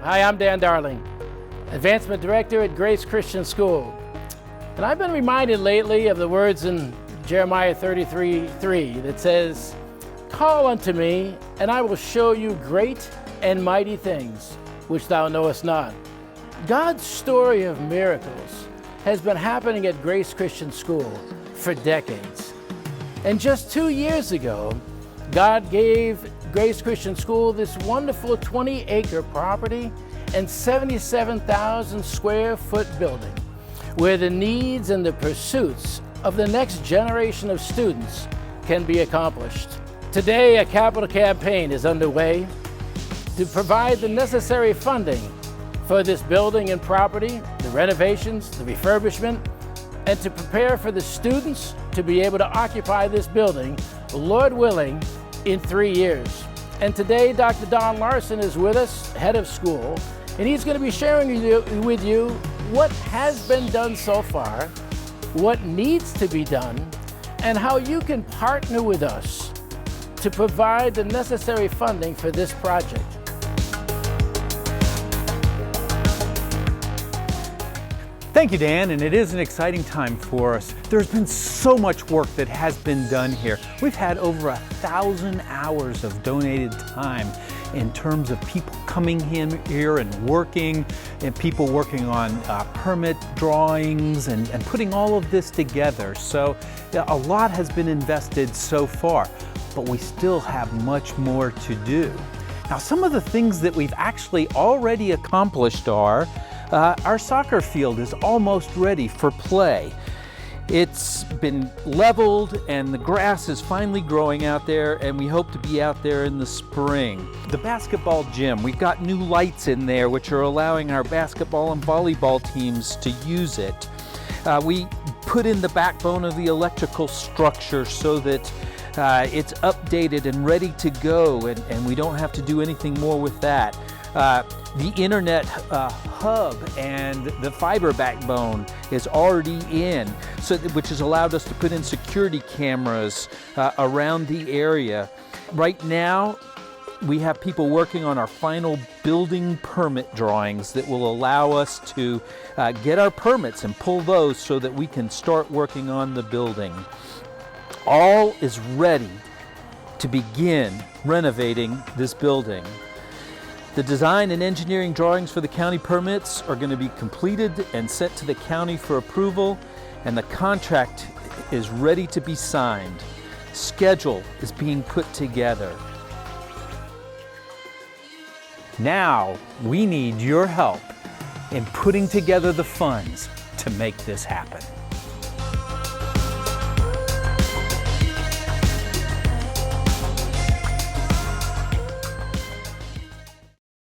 Hi, I'm Dan Darling, Advancement Director at Grace Christian School. And I've been reminded lately of the words in Jeremiah 33:3 that says, "Call unto me, and I will show you great and mighty things which thou knowest not." God's story of miracles has been happening at Grace Christian School for decades. And just 2 years ago, God gave Grace Christian School this wonderful 20-acre property and 77,000 square foot building where the needs and the pursuits of the next generation of students can be accomplished. Today, a capital campaign is underway to provide the necessary funding for this building and property, the renovations, the refurbishment, and to prepare for the students to be able to occupy this building, Lord willing, in 3 years. And today, Dr. Don Larson is with us, head of school, and he's going to be sharing with you what has been done so far, what needs to be done, and how you can partner with us to provide the necessary funding for this project. Thank you, Dan, and it is an exciting time for us. There's been so much work that has been done here. We've had over 1,000 hours of donated time in terms of people coming in here and working, and people working on permit drawings and putting all of this together. So a lot has been invested so far, but we still have much more to do. Now, some of the things that we've actually already accomplished are our soccer field is almost ready for play. It's been leveled and the grass is finally growing out there, and we hope to be out there in the spring. The basketball gym, we've got new lights in there which are allowing our basketball and volleyball teams to use it. We put in the backbone of the electrical structure so that it's updated and ready to go, and we don't have to do anything more with that. The internet hub and the fiber backbone is already in, which has allowed us to put in security cameras around the area. Right now, we have people working on our final building permit drawings that will allow us to get our permits and pull those so that we can start working on the building. All is ready to begin renovating this building. The design and engineering drawings for the county permits are going to be completed and sent to the county for approval, and the contract is ready to be signed. Schedule is being put together. Now we need your help in putting together the funds to make this happen.